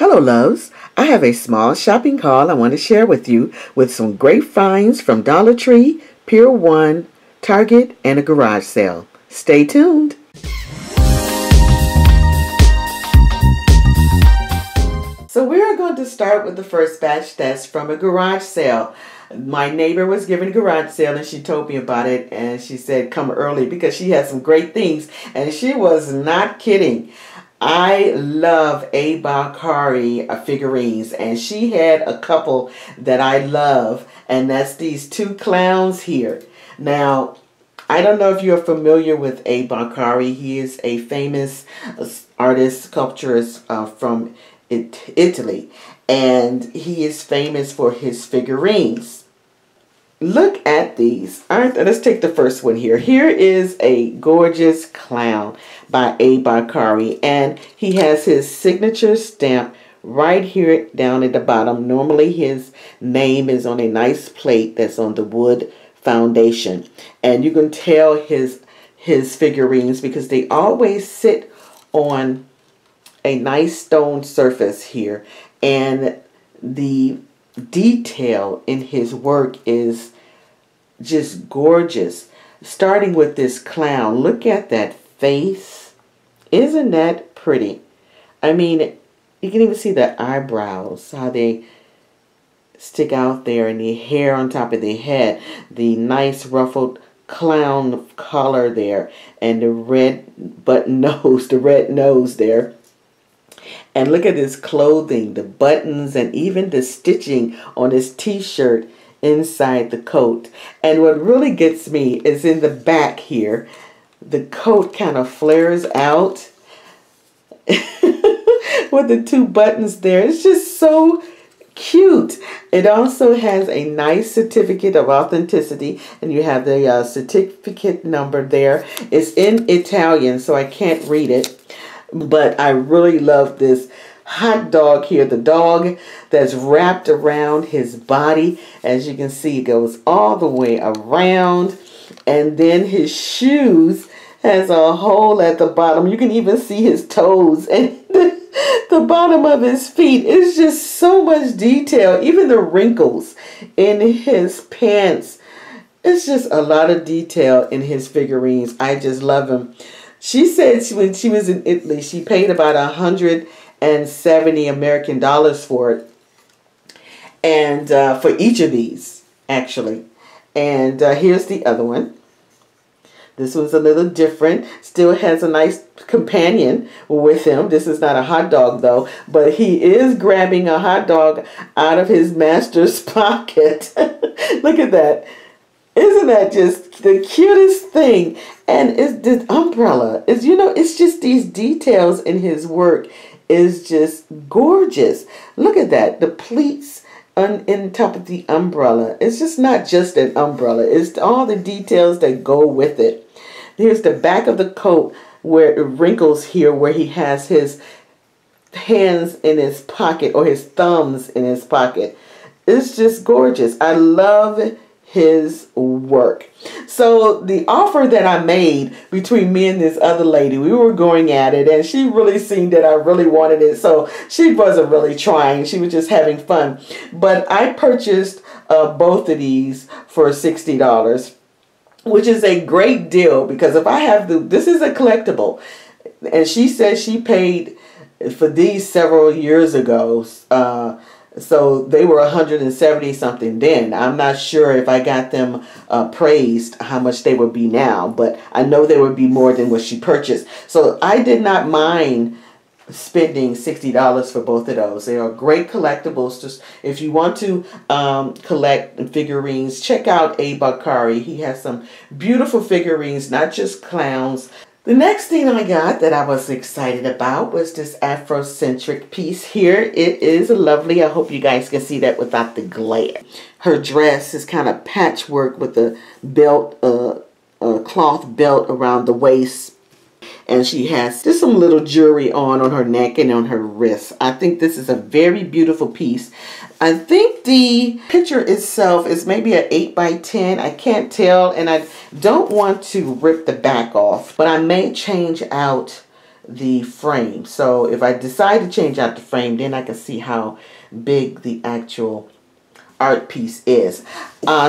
Hello, loves. I have a small shopping haul I want to share with you with some great finds from Dollar Tree, Pier 1, Target, and a garage sale. Stay tuned. So we are going to start with the first batch that's from a garage sale. My neighbor was giving a garage sale and she told me about it, and she said come early because she had some great things, and she was not kidding. I love A. Bakari figurines, and she had a couple that I love, and that's these two clowns here. Now, I don't know if you're familiar with A. Bakari. He is a famous artist, sculpturist from Italy, and he is famous for his figurines. Look at these. All right, let's take the first one here. Here is a gorgeous clown by A. Bakari, and he has his signature stamp right here down at the bottom. Normally his name is on a nice plate that's on the wood foundation, and you can tell his figurines because they always sit on a nice stone surface here, and the detail in his work is just gorgeous. Starting with this clown, look at that face. Isn't that pretty? I mean, you can even see the eyebrows, how they stick out there, and the hair on top of the head, the nice ruffled clown collar there, and the red button nose, the red nose there. And look at his clothing, the buttons, and even the stitching on his t-shirt inside the coat. And what really gets me is in the back here, the coat kind of flares out with the two buttons there. It's just so cute. It also has a nice certificate of authenticity, and you have the certificate number there. It's in Italian, so I can't read it. But I really love this hot dog here. The dog that's wrapped around his body. As you can see, it goes all the way around. And then his shoes has a hole at the bottom. You can even see his toes and the bottom of his feet. It's just so much detail. Even the wrinkles in his pants. It's just a lot of detail in his figurines. I just love him. She said when she was in Italy, she paid about 170 American dollars for it, and for each of these, actually. And here's the other one. This one's a little different. Still has a nice companion with him. This is not a hot dog, though, but he is grabbing a hot dog out of his master's pocket. Look at that. Isn't that just the cutest thing? And it's this umbrella. It's just these details in his work is just gorgeous. Look at that. The pleats on top of the umbrella. It's just not just an umbrella. It's all the details that go with it. Here's the back of the coat where it wrinkles here, where he has his hands in his pocket or his thumbs in his pocket. It's just gorgeous. I love his work. So the offer that I made between me and this other lady, we were going at it, and she really seen that I really wanted it, so she wasn't really trying. She was just having fun. But I purchased both of these for $60, which is a great deal, because if I have this is a collectible, and she said she paid for these several years ago. So they were 170 something then. I'm not sure if I got them praised how much they would be now, but I know they would be more than what she purchased. So I did not mind spending $60 for both of those. They are great collectibles. Just if you want to collect figurines, check out A. Bakari. He has some beautiful figurines, not just clowns. The next thing I got that I was excited about was this Afrocentric piece here. It is lovely. I hope you guys can see that without the glare. Her dress is kind of patchwork with a belt, a cloth belt around the waist. And she has just some little jewelry on her neck and on her wrists. I think this is a very beautiful piece. I think the picture itself is maybe an 8 by 10. I can't tell, and I don't want to rip the back off, but I may change out the frame. So if I decide to change out the frame, then I can see how big the actual art piece is.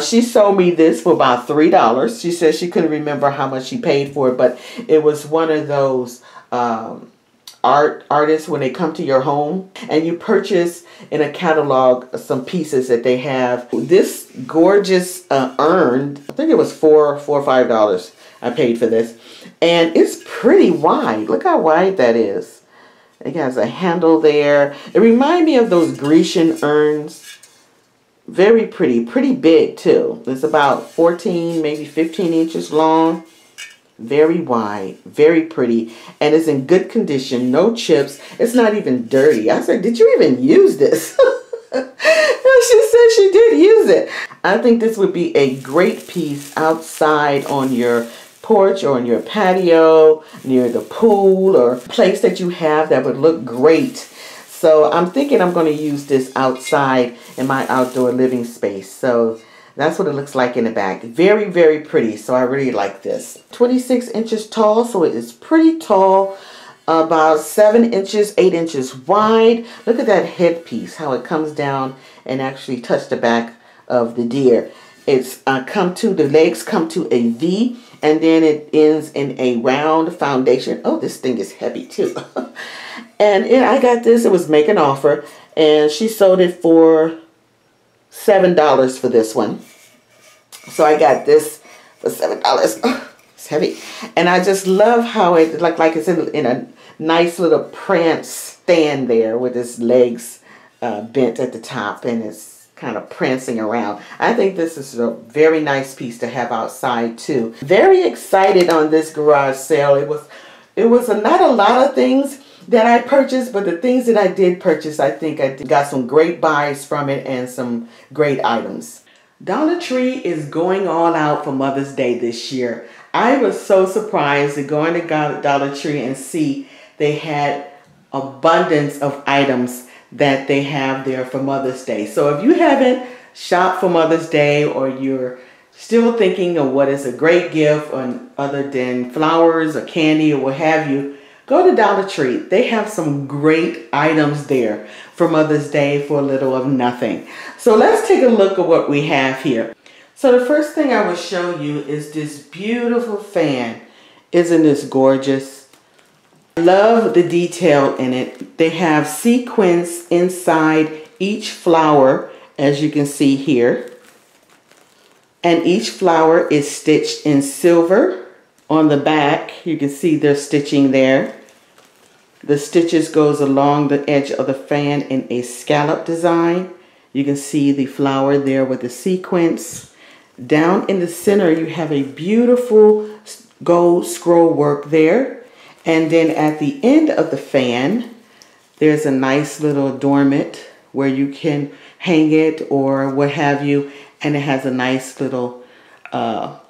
She sold me this for about $3. She said she couldn't remember how much she paid for it, but it was one of those artists when they come to your home and you purchase in a catalog some pieces that they have. This gorgeous urn, I think it was $4 or $5 I paid for this, and it's pretty wide. Look how wide that is. It has a handle there. It reminds me of those Grecian urns. Very pretty, pretty big too. It's about 14, maybe 15 inches long. Very wide, very pretty, and it's in good condition, no chips. It's not even dirty. I said, did you even use this? She said she did use it. I think this would be a great piece outside on your porch or on your patio, near the pool, or place that you have that would look great. So I'm thinking I'm going to use this outside in my outdoor living space. So that's what it looks like in the back. Very, very pretty. So I really like this. 26 inches tall, so it is pretty tall. About 7 inches, 8 inches wide. Look at that headpiece, how it comes down and actually touch the back of the deer. It's the legs come to a V, and then it ends in a round foundation. Oh, this thing is heavy too. And I got this, it was make an offer, and she sold it for $7 for this one. So I got this for $7. Oh, it's heavy. And I just love how it, like it's in a nice little prance stand there with its legs bent at the top, and it's kind of prancing around. I think this is a very nice piece to have outside too. Very excited on this garage sale. It was not a lot of things that I purchased, but the things that I did purchase, I think I got some great buys from it and some great items. Dollar Tree is going all out for Mother's Day this year. I was so surprised to go into Dollar Tree and see they had abundance of items that they have there for Mother's Day. So if you haven't shopped for Mother's Day, or you're still thinking of what is a great gift other than flowers or candy or what have you, go to Dollar Tree. They have some great items there for Mother's Day for a little of nothing. So let's take a look at what we have here. So the first thing I will show you is this beautiful fan. Isn't this gorgeous? I love the detail in it. They have sequins inside each flower, as you can see here. And each flower is stitched in silver. On the back, you can see their stitching there. The stitches goes along the edge of the fan in a scallop design. You can see the flower there with the sequins. Down in the center, you have a beautiful gold scroll work there. And then at the end of the fan, there's a nice little adornment where you can hang it or what have you. And it has a nice little, what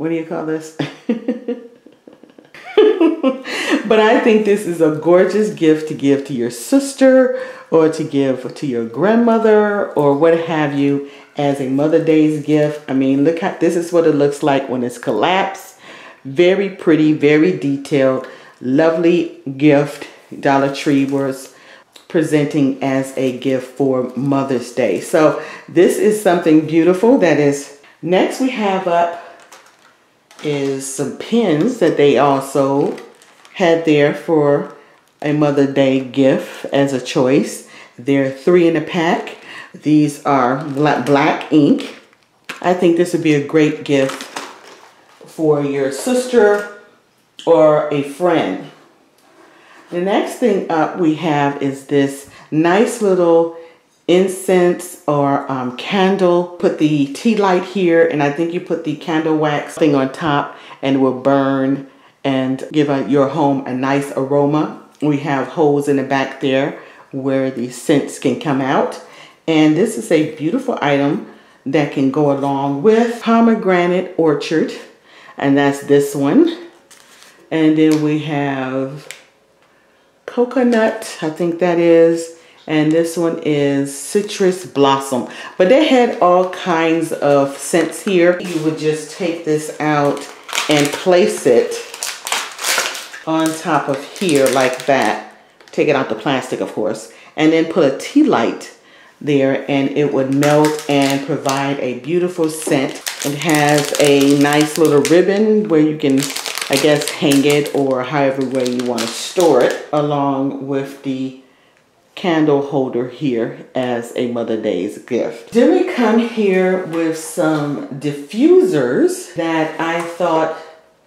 do you call this? But I think this is a gorgeous gift to give to your sister, or to give to your grandmother, or what have you, as a Mother's Day gift. I mean, look how this is what it looks like when it's collapsed. Very pretty, very detailed, lovely gift. Dollar Tree was presenting as a gift for Mother's Day. So this is something beautiful that is. Next we have up is some pins that they also had there for a Mother's Day gift as a choice. There are 3 in a pack. These are black ink. I think this would be a great gift for your sister or a friend. The next thing up we have is this nice little incense or candle. Put the tea light here, and I think you put the candle wax thing on top, and it will burn and give your home a nice aroma. We have holes in the back there where the scents can come out. And this is a beautiful item that can go along with pomegranate orchard, and that's this one. And then we have coconut, I think that is, and this one is citrus blossom. But they had all kinds of scents here. You would just take this out and place it on top of here like that. Take it out the plastic, of course, and then put a tea light there, and it would melt and provide a beautiful scent. It has a nice little ribbon where you can, I guess, hang it or however way you want to store it, along with the candle holder here as a Mother's Day gift. Then we come here with some diffusers that I thought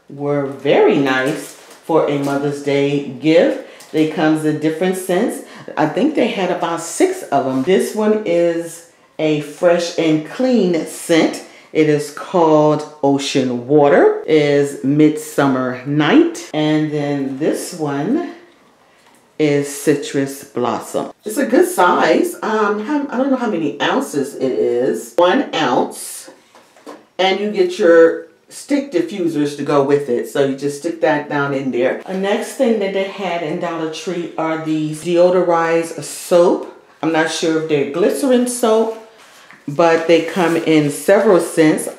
were very nice for a Mother's Day gift. They comes in different scents. I think they had about 6 of them. This one is a fresh and clean scent. It is called Ocean Water. It is Midsummer Night. And then this one is Citrus Blossom. It's a good size. I don't know how many ounces it is. 1 ounce. And you get your stick diffusers to go with it. So you just stick that down in there. The next thing that they had in Dollar Tree are these deodorized soap. I'm not sure if they're glycerin soap, but they come in several scents.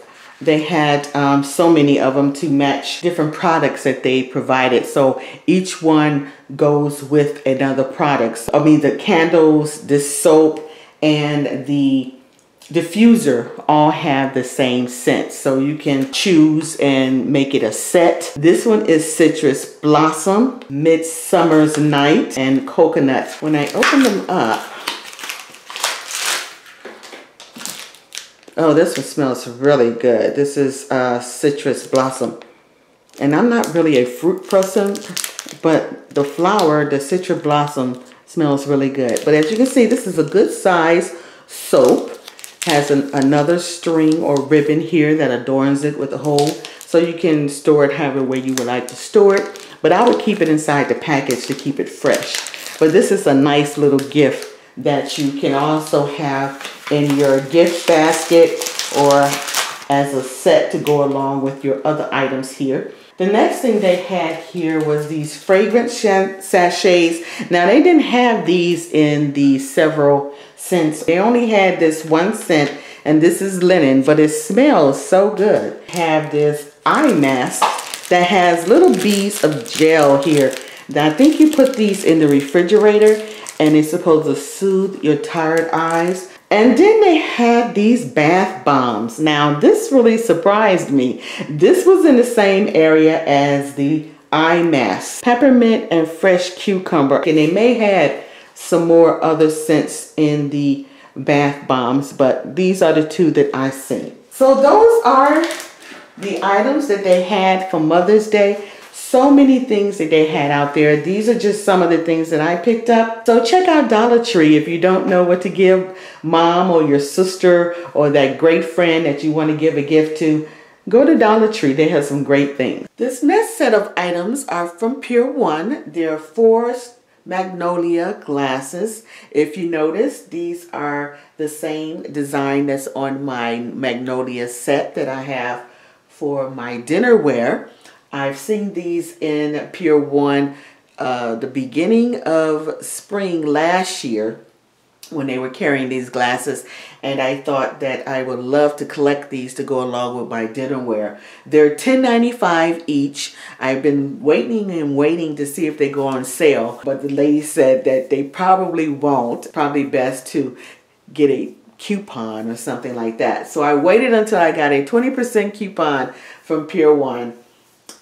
They had so many of them to match different products that they provided. So each one goes with another product. I mean, the candles, the soap, and the diffuser all have the same scent. So you can choose and make it a set. This one is Citrus Blossom, Midsummer's Night, and Coconut. When I open them up, oh, this one smells really good. This is Citrus Blossom. And I'm not really a fruit person, but the flower, the Citrus Blossom, smells really good. But as you can see, this is a good size soap. Has another string or ribbon here that adorns it with a hole. So you can store it however way you would like to store it. But I would keep it inside the package to keep it fresh. But this is a nice little gift that you can also have in your gift basket or as a set to go along with your other items here. The next thing they had here was these fragrance sachets. Now they didn't have these in the several scents. They only had this one scent, and this is linen, but it smells so good. Have this eye mask that has little beads of gel here. Now I think you put these in the refrigerator, and it's supposed to soothe your tired eyes. And then they had these bath bombs. Now this really surprised me. This was in the same area as the eye mask. Peppermint and fresh cucumber. And they may have some more other scents in the bath bombs, but these are the 2 that I seen. So those are the items that they had for Mother's Day. So many things that they had out there. These are just some of the things that I picked up. So check out Dollar Tree if you don't know what to give mom or your sister or that great friend that you want to give a gift to. Go to Dollar Tree. They have some great things. This next set of items are from Pier 1. They're 4 magnolia glasses. If you notice, these are the same design that's on my magnolia set that I have for my dinnerware. I've seen these in Pier 1 the beginning of spring last year when they were carrying these glasses, and I thought that I would love to collect these to go along with my dinnerware. They're $10.95 each. I've been waiting and waiting to see if they go on sale, but the lady said that they probably won't. Probably best to get a coupon or something like that. So I waited until I got a 20% coupon from Pier 1.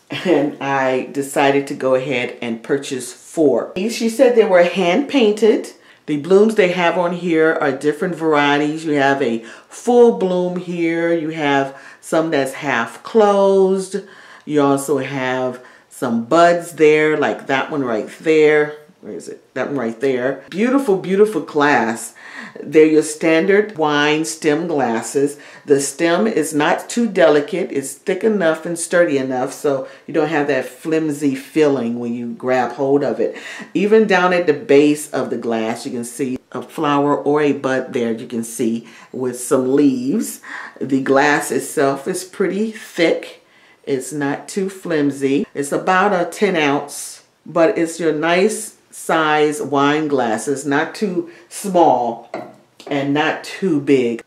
And I decided to go ahead and purchase 4. She said they were hand painted. The blooms they have on here are different varieties. You have a full bloom here. You have some that's half closed. You also have some buds there, like that one right there. Where is it? That one right there. Beautiful, beautiful glass. They're your standard wine stem glasses. The stem is not too delicate. It's thick enough and sturdy enough so you don't have that flimsy feeling when you grab hold of it. Even down at the base of the glass, you can see a flower or a bud there, you can see, with some leaves. The glass itself is pretty thick. It's not too flimsy. It's about a 10 ounce, but it's your nice size wine glasses, not too small and not too big.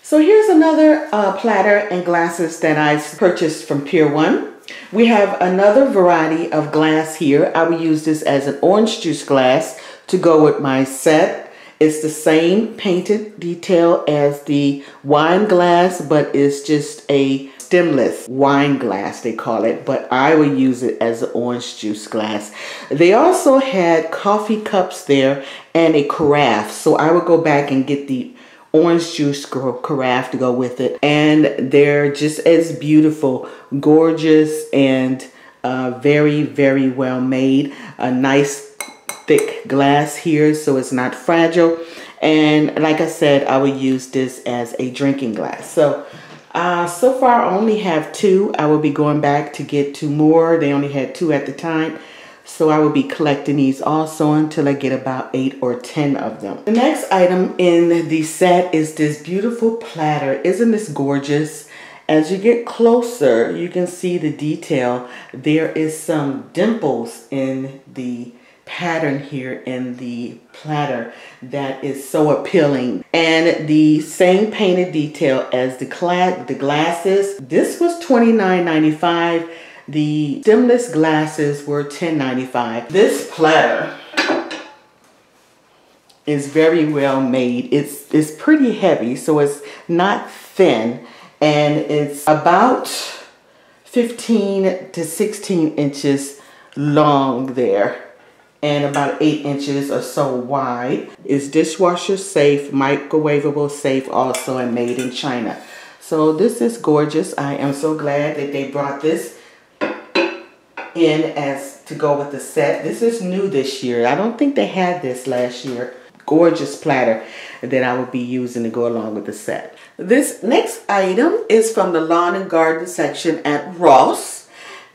So here's another platter and glasses that I purchased from Pier 1. We have another variety of glass here. I will use this as an orange juice glass to go with my set. It's the same painted detail as the wine glass, but it's just a stemless wine glass, they call it, but I will use it as an orange juice glass. They also had coffee cups there and a carafe, so I would go back and get the orange juice carafe to go with it, and they're just as beautiful, gorgeous, and very, very well made. A nice thick glass here so it's not fragile, and like I said, I will use this as a drinking glass. So so far I only have 2. I will be going back to get 2 more. They only had 2 at the time, so I will be collecting these also until I get about 8 or 10 of them. The next item in the set is this beautiful platter. Isn't this gorgeous? As you get closer, you can see the detail. There is some dimples in the pattern here in the platter that is so appealing, and the same painted detail as the glasses. This was $29.95. The stemless glasses were $10.95. This platter is very well made. It's pretty heavy, so it's not thin, and it's about 15 to 16 inches long there, and about 8 inches or so wide. It's dishwasher safe, microwavable safe also, and made in China. So this is gorgeous. I am so glad that they brought this in as to go with the set. This is new this year. I don't think they had this last year. Gorgeous platter that I will be using to go along with the set. This next item is from the lawn and garden section at Ross.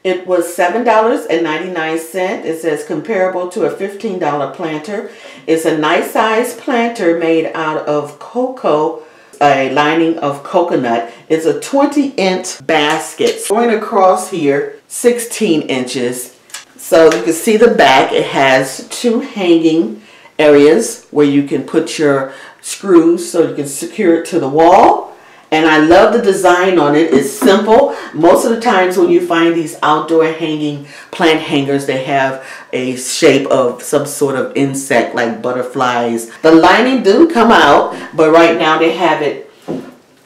It was $7.99. It says comparable to a $15 planter. It's a nice size planter made out of cocoa, a lining of coconut. It's a 20-inch basket. Going across here, 16 inches. So you can see the back. It has 2 hanging areas where you can put your screws so you can secure it to the wall. And I love the design on it. It's simple. Most of the times when you find these outdoor hanging plant hangers, they have a shape of some sort of insect like butterflies. The lining do come out, but right now they have it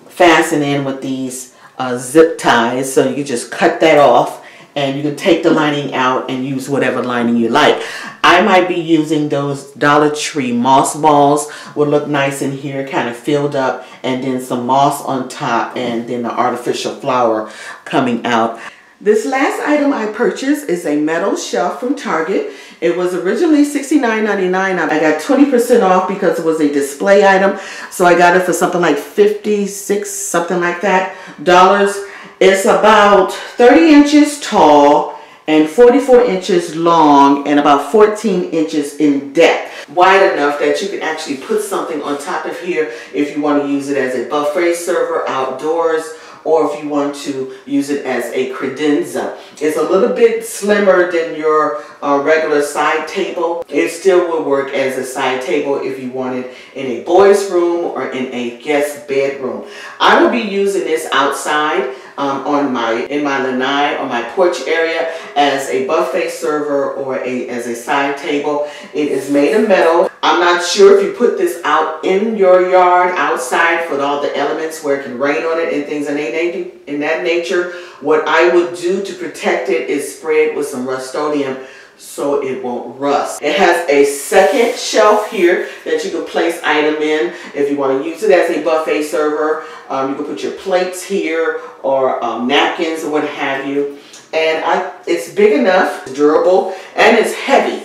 fastened in with these zip ties. So you can just cut that off, and you can take the lining out and use whatever lining you like. I might be using those Dollar Tree moss balls. Will look nice in here, kind of filled up, and then some moss on top, and then the artificial flower coming out. This last item I purchased is a metal shelf from Target. It was originally $69.99. I got 20% off because it was a display item. So I got it for something like $56, something like that, dollars. It's about 30 inches tall and 44 inches long and about 14 inches in depth. Wide enough that you can actually put something on top of here if you want to use it as a buffet server outdoors, or if you want to use it as a credenza. It's a little bit slimmer than your regular side table. It still will work as a side table if you want it in a boys' room or in a guest bedroom. I will be using this outside in my lanai or my porch area as a buffet server or as a side table. It is made of metal. I'm not sure if you put this out in your yard outside for all the elements where it can rain on it and things in that nature. What I would do to protect it is spray it with some Rust-Oleum so it won't rust. It has a second shelf here that you can place item in if you want to use it as a buffet server. You can put your plates here or napkins or what have you. And it's big enough, it's durable, and it's heavy.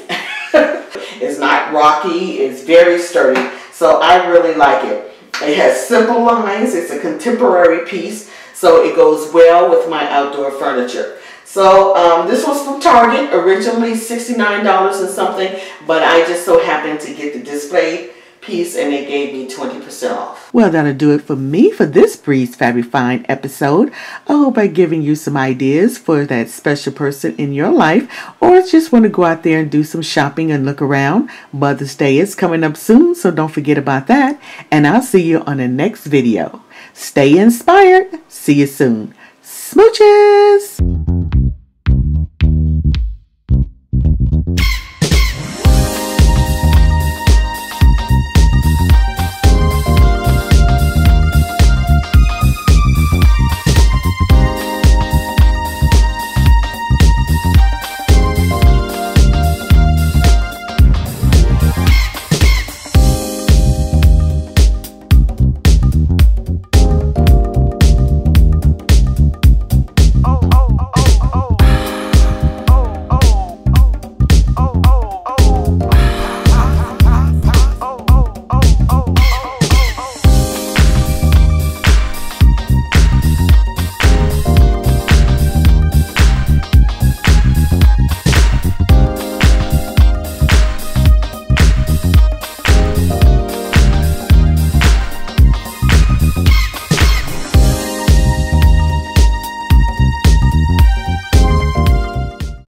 It's not rocky, it's very sturdy. So I really like it. It has simple lines, it's a contemporary piece, so it goes well with my outdoor furniture. So this was from Target, originally $69 and something, but I just so happened to get the display piece and they gave me 20% off. Well, that'll do it for me for this Breeze Fabby Fine episode. I hope I've given you some ideas for that special person in your life, or just want to go out there and do some shopping and look around. Mother's Day is coming up soon, so don't forget about that. And I'll see you on the next video. Stay inspired. See you soon. Smooches!